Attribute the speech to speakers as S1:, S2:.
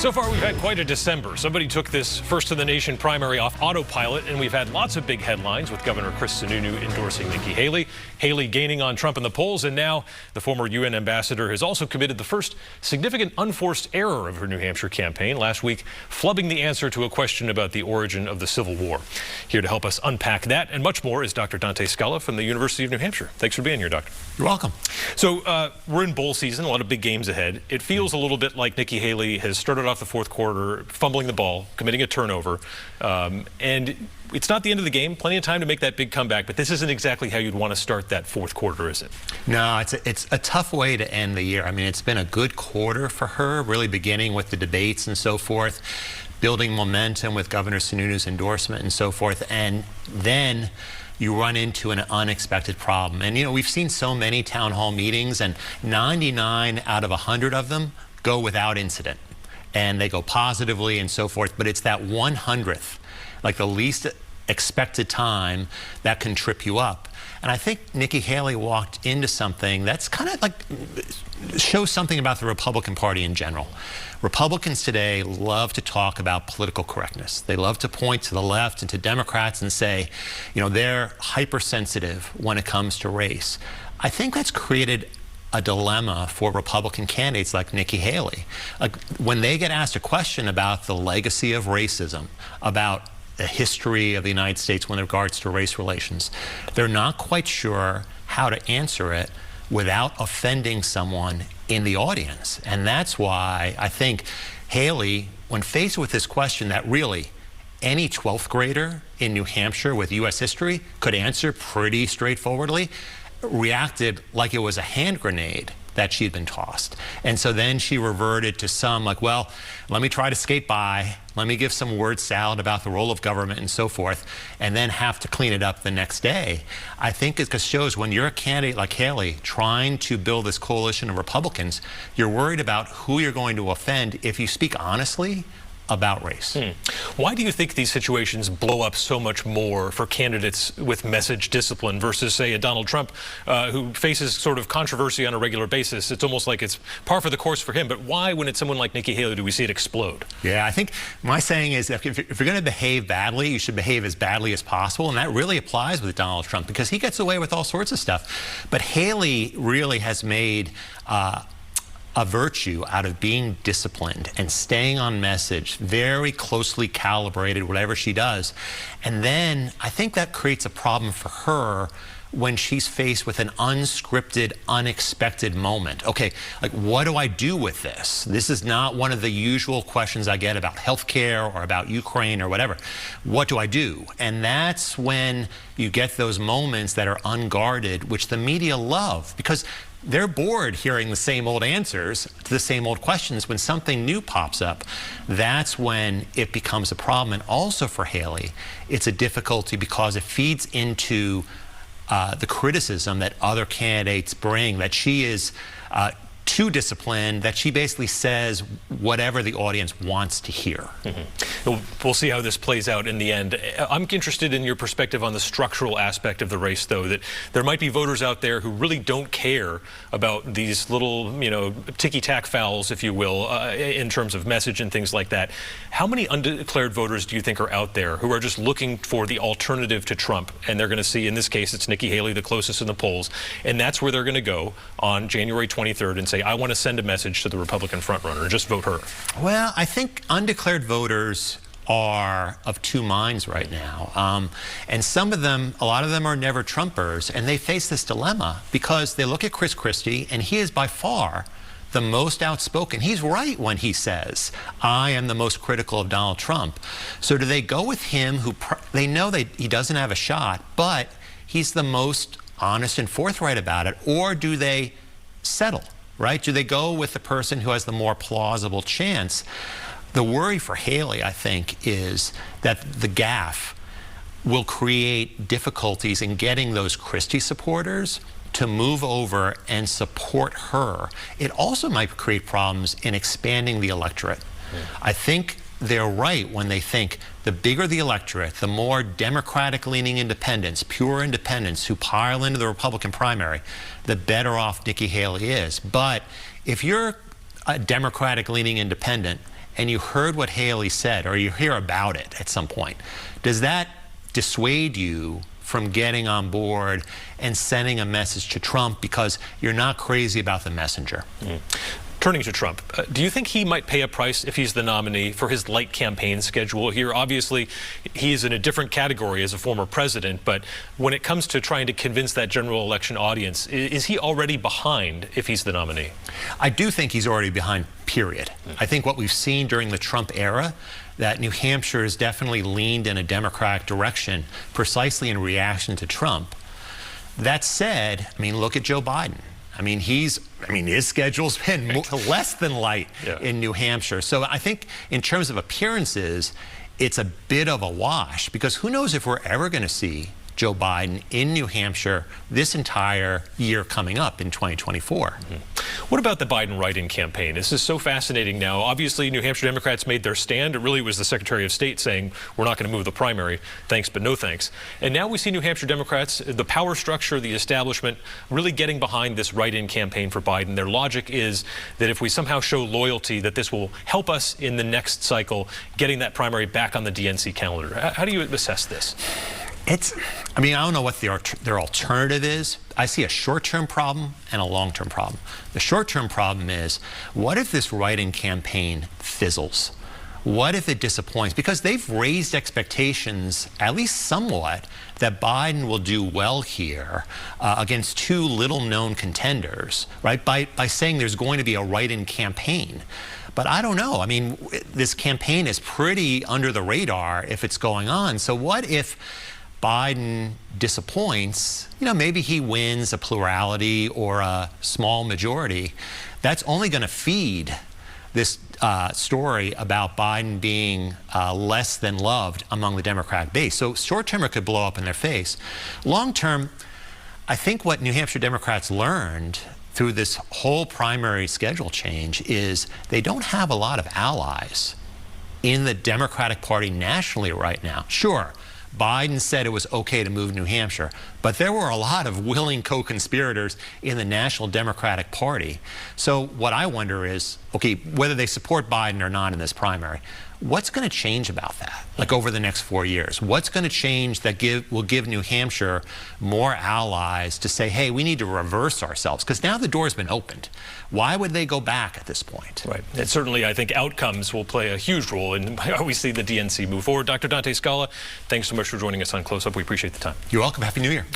S1: So far, we've had quite a December. Somebody took this First in the Nation primary off autopilot, and we've had lots of big headlines with Governor Chris Sununu endorsing Nikki Haley, Haley gaining on Trump in the polls, and now the former UN ambassador has also committed the first significant unforced error of her New Hampshire campaign last week, flubbing the answer to a question about the origin of the Civil War. Here to help us unpack that and much more is Dr. Dante Scala from the University of New Hampshire. Thanks for being here, Doctor.
S2: You're welcome.
S1: So we're in bowl season, a lot of big games ahead. It feels a little bit like Nikki Haley has started off the fourth quarter fumbling the ball, committing a turnover, and it's not the end of the game. Plenty of time to make that big comeback, but this isn't exactly how you'd want to start that fourth quarter, is it?
S2: No, it's a tough way to end the year. I mean, it's been a good quarter for her, really beginning with the debates and so forth, building momentum with Governor Sununu's endorsement and so forth, and then you run into an unexpected problem. And, you know, we've seen so many town hall meetings, and 99 out of 100 of them go without incident. And they go positively and so forth, but it's that 100th, like the least expected time, that can trip you up. And I think Nikki Haley walked into something that's kind of like shows something about the Republican Party in general. Republicans today love to talk about political correctness. They love to point to the left and to Democrats and say, you know, they're hypersensitive when it comes to race. I think that's created a dilemma for Republican candidates like Nikki Haley. Like, when they get asked a question about the legacy of racism, about the history of the United States with regards to race relations, they're not quite sure how to answer it without offending someone in the audience. And that's why I think Haley, when faced with this question that really any 12th grader in New Hampshire with U.S. history could answer pretty straightforwardly, reacted like it was a hand grenade that she'd been tossed. And so then she reverted to some like, well, let me try to skate by, let me give some word salad about the role of government and so forth, and then have to clean it up the next day. I think it shows when you're a candidate like Haley trying to build this coalition of Republicans, you're worried about who you're going to offend if you speak honestly about race.
S1: Why do you think these situations blow up so much more for candidates with message discipline versus, say, a Donald Trump who faces sort of controversy on a regular basis? It's almost like it's par for the course for him. But why, when it's someone like Nikki Haley, do we see it explode?
S2: Yeah, I think my saying is that if you're going to behave badly, you should behave as badly as possible. And that really applies with Donald Trump because he gets away with all sorts of stuff. But Haley really has made a virtue out of being disciplined and staying on message, very closely calibrated, whatever she does. And then I think that creates a problem for her when she's faced with an unscripted, unexpected moment. Okay, like, what do I do with this? This is not one of the usual questions I get about healthcare or about Ukraine or whatever. What do I do? And that's when you get those moments that are unguarded, which the media love, because they're bored hearing the same old answers to the same old questions. When something new pops up, that's when it becomes a problem. And also for Haley, it's a difficulty because it feeds into the criticism that other candidates bring, that she is too disciplined, that she basically says whatever the audience wants to hear.
S1: We'll see how this plays out in the end. I'm interested in your perspective on the structural aspect of the race, though, that there might be voters out there who really don't care about these little, you know, ticky-tack fouls, if you will, in terms of message and things like that. How many undeclared voters do you think are out there who are just looking for the alternative to Trump, and they're going to see, in this case, it's Nikki Haley, the closest in the polls, and that's where they're going to go on January 23rd and say, I want to send a message to the Republican frontrunner, just vote her?
S2: Well, I think undeclared voters are of two minds right now. And some of them, a lot of them are never Trumpers, and they face this dilemma because they look at Chris Christie, and he is by far the most outspoken. He's right when he says, I am the most critical of Donald Trump. So do they go with him who they know he doesn't have a shot, but he's the most honest and forthright about it, or do they settle? Right? Do they go with the person who has the more plausible chance? The worry for Haley, I think, is that the gaffe will create difficulties in getting those Christie supporters to move over and support her. It also might create problems in expanding the electorate. I think they're right when they think the bigger the electorate, the more Democratic-leaning independents, pure independents who pile into the Republican primary, the better off Nikki Haley is. But if you're a Democratic-leaning independent and you heard what Haley said, or you hear about it at some point, does that dissuade you from getting on board and sending a message to Trump because you're not crazy about the messenger?
S1: Turning to Trump, do you think he might pay a price if he's the nominee for his light campaign schedule here? Obviously, he's in a different category as a former president, but when it comes to trying to convince that general election audience, is he already behind if he's the nominee?
S2: I do think he's already behind, period. I think what we've seen during the Trump era, that New Hampshire has definitely leaned in a Democratic direction precisely in reaction to Trump. That said, I mean, look at Joe Biden. I mean, his schedule's been less than light in New Hampshire. So I think in terms of appearances, it's a bit of a wash, because who knows if we're ever going to see Joe Biden in New Hampshire this entire year coming up in 2024.
S1: What about the Biden write-in campaign? This is so fascinating now. Obviously, New Hampshire Democrats made their stand. It really was the Secretary of State saying, we're not going to move the primary, thanks but no thanks. And now we see New Hampshire Democrats, the power structure, the establishment, really getting behind this write-in campaign for Biden. Their logic is that if we somehow show loyalty, that this will help us in the next cycle, getting that primary back on the DNC calendar. How do you assess this?
S2: I mean, I don't know what their alternative is. I see a short-term problem and a long-term problem. The short-term problem is, what if this write-in campaign fizzles? What if it disappoints? Because they've raised expectations, at least somewhat, that Biden will do well here against two little-known contenders, right? By saying there's going to be a write-in campaign. But I don't know. I mean, this campaign is pretty under the radar if it's going on. So what if Biden disappoints? You know, maybe he wins a plurality or a small majority. That's only going to feed this story about Biden being less than loved among the Democratic base. So short term, it could blow up in their face. Long term, I think what New Hampshire Democrats learned through this whole primary schedule change is they don't have a lot of allies in the Democratic Party nationally right now. Sure, Biden said it was okay to move New Hampshire, but there were a lot of willing co-conspirators in the National Democratic Party. So what I wonder is, okay, whether they support Biden or not in this primary, what's going to change about that, like over the next 4 years? What's going to change that will give New Hampshire more allies to say, hey, we need to reverse ourselves? Because now the door's been opened. Why would they go back at this point?
S1: Right. And certainly, I think outcomes will play a huge role in how we see the DNC move forward. Dr. Dante Scala, thanks so much for joining us on Close Up. We appreciate the time.
S2: You're welcome. Happy New Year.